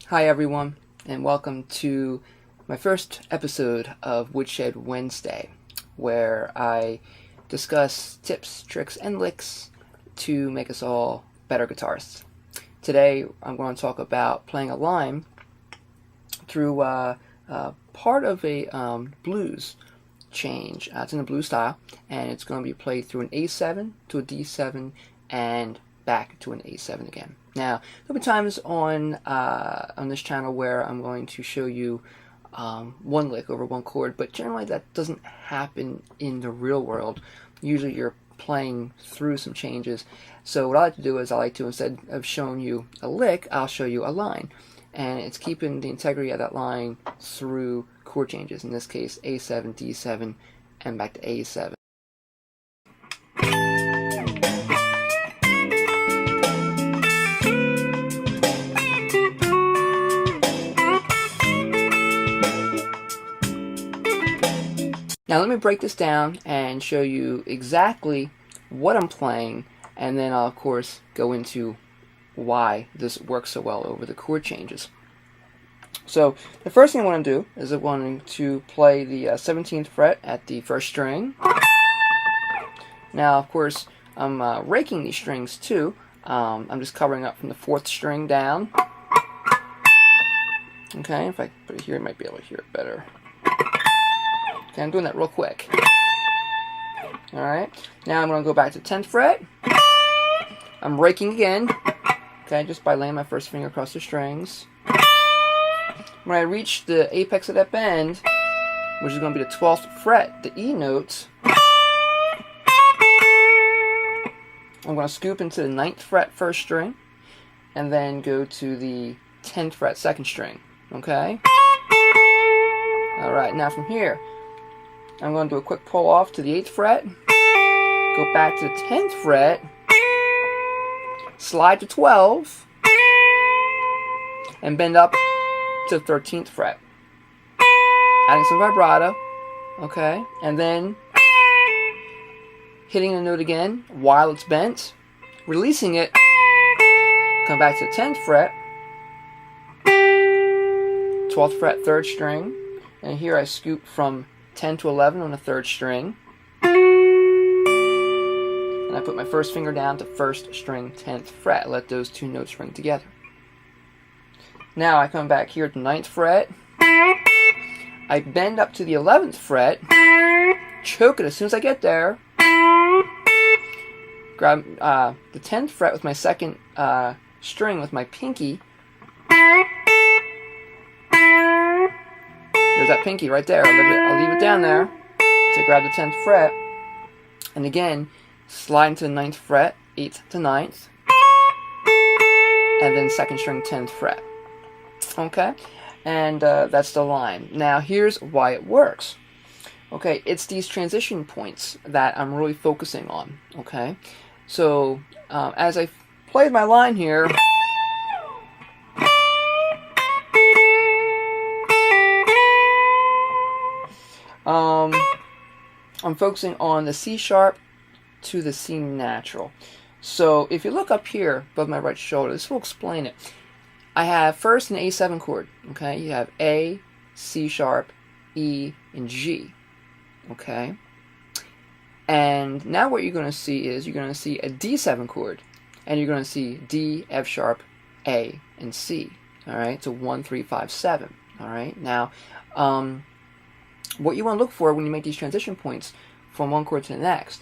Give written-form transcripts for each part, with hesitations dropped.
Hi everyone, and welcome to my first episode of Woodshed Wednesday, where I discuss tips, tricks, and licks to make us all better guitarists. Today I'm going to talk about playing a line through part of a blues change. It's in the blues style, and it's going to be played through an A7 to a D7 and back to an A7 again. Now, there'll be times on this channel where I'm going to show you one lick over one chord, but generally that doesn't happen in the real world. Usually you're playing through some changes. So what I like to do is instead of showing you a lick, I'll show you a line. And it's keeping the integrity of that line through chord changes. In this case, A7, D7, and back to A7. Now let me break this down and show you exactly what I'm playing, and then I'll of course go into why this works so well over the chord changes. So the first thing I want to do is I'm wanting to play the 17th fret at the first string. Now of course I'm raking these strings too. I'm just covering up from the 4th string down. Okay, if I put it here, you might be able to hear it better. Okay, I'm doing that real quick. Alright, now I'm going to go back to 10th fret. I'm raking again, okay, just by laying my first finger across the strings. When I reach the apex of that bend, which is going to be the 12th fret, the E note, I'm going to scoop into the 9th fret first string, and then go to the 10th fret 2nd string, okay? Alright, now from here, I'm going to do a quick pull off to the 8th fret, go back to the 10th fret, slide to 12, and bend up to the 13th fret. Adding some vibrato, okay, and then hitting the note again while it's bent, releasing it, come back to the 10th fret, 12th fret 3rd string, and here I scoop from 10 to 11 on the 3rd string, and I put my first finger down to 1st string 10th fret. Let those two notes ring together. Now I come back here to 9th fret, I bend up to the 11th fret, choke it as soon as I get there, grab the 10th fret with my 2nd string with my pinky. There's that pinky right there. I'll leave it down there to grab the 10th fret. And again, slide into the 9th fret, 8th to 9th. And then 2nd string, 10th fret. Okay? And that's the line. Now, here's why it works. Okay, it's these transition points that I'm really focusing on. Okay? So, as I played my line here, I'm focusing on the C sharp to the C natural. So if you look up here above my right shoulder, this will explain it. I have first an A7 chord. Okay, you have A, C sharp, E, and G. Okay, and now what you're going to see is you're going to see a D7 chord, and you're going to see D, F sharp, A, and C. All right, so 1, 3, 5, 7. All right, now what you want to look for when you make these transition points from one chord to the next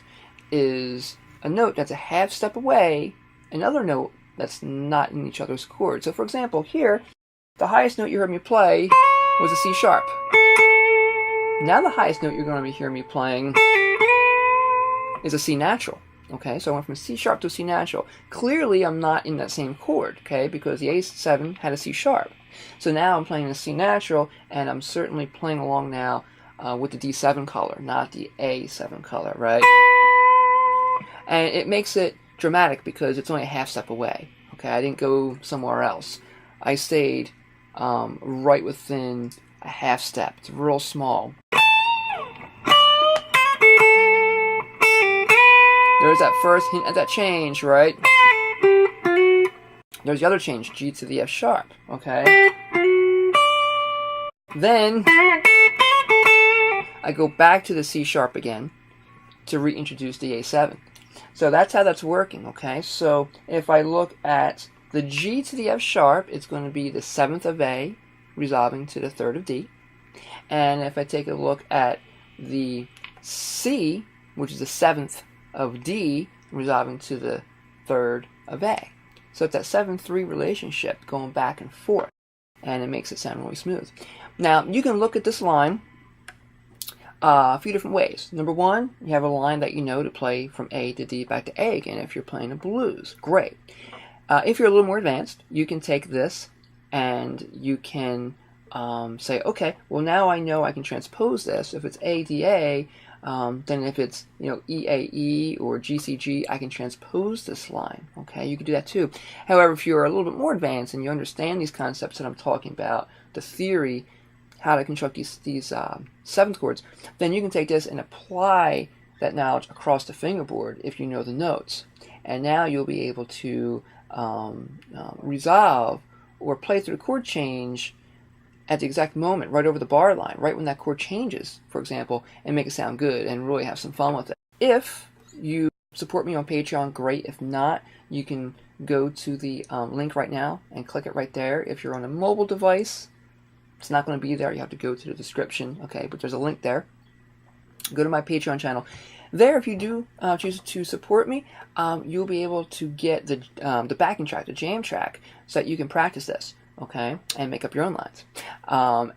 is a note that's a half step away, another note that's not in each other's chord. So for example, here, the highest note you heard me play was a C sharp. Now the highest note you're going to be hearing me playing is a C natural. Okay, so I went from a C sharp to a C natural. Clearly I'm not in that same chord, okay, because the A7 had a C sharp. So now I'm playing a C natural, and I'm certainly playing along now with the D7 color, not the A7 color, right? And it makes it dramatic because it's only a half step away. Okay, I didn't go somewhere else. I stayed right within a half step. It's real small. There's that first hint at that change, right? There's the other change, G to the F sharp, okay? Then I go back to the C sharp again to reintroduce the A7. So that's how that's working, okay? So if I look at the G to the F sharp, it's going to be the 7th of A resolving to the 3rd of D. And if I take a look at the C, which is the 7th of D, resolving to the 3rd of A. So it's that 7-3 relationship going back and forth, and it makes it sound really smooth. Now, you can look at this line a few different ways. Number one, you have a line that you know to play from A to D back to A again if you're playing a blues. Great. If you're a little more advanced, you can take this and you can say, okay, well now I know I can transpose this. If it's ADA, then if it's EAE or GCG, I can transpose this line. Okay, you can do that too. However, if you're a little bit more advanced and you understand these concepts that I'm talking about, the theory, how to construct these seventh chords, then you can take this and apply that knowledge across the fingerboard if you know the notes. And now you'll be able to resolve or play through the chord change at the exact moment, right over the bar line, right when that chord changes, for example, and make it sound good and really have some fun with it. If you support me on Patreon, great. If not, you can go to the link right now and click it right there. If you're on a mobile device, it's not going to be there. You have to go to the description, okay? But there's a link there. Go to my Patreon channel. There, if you do choose to support me, you'll be able to get the backing track, the jam track, so that you can practice this, okay, and make up your own lines.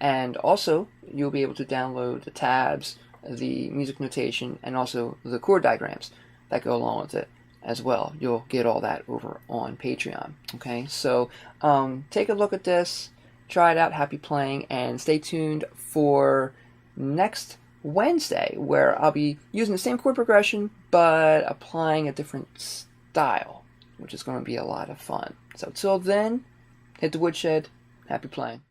And also, you'll be able to download the tabs, the music notation, and also the chord diagrams that go along with it as well. You'll get all that over on Patreon, okay? So take a look at this, try it out, happy playing, and stay tuned for next Wednesday, where I'll be using the same chord progression, but applying a different style, which is going to be a lot of fun. So till then, hit the woodshed, happy playing.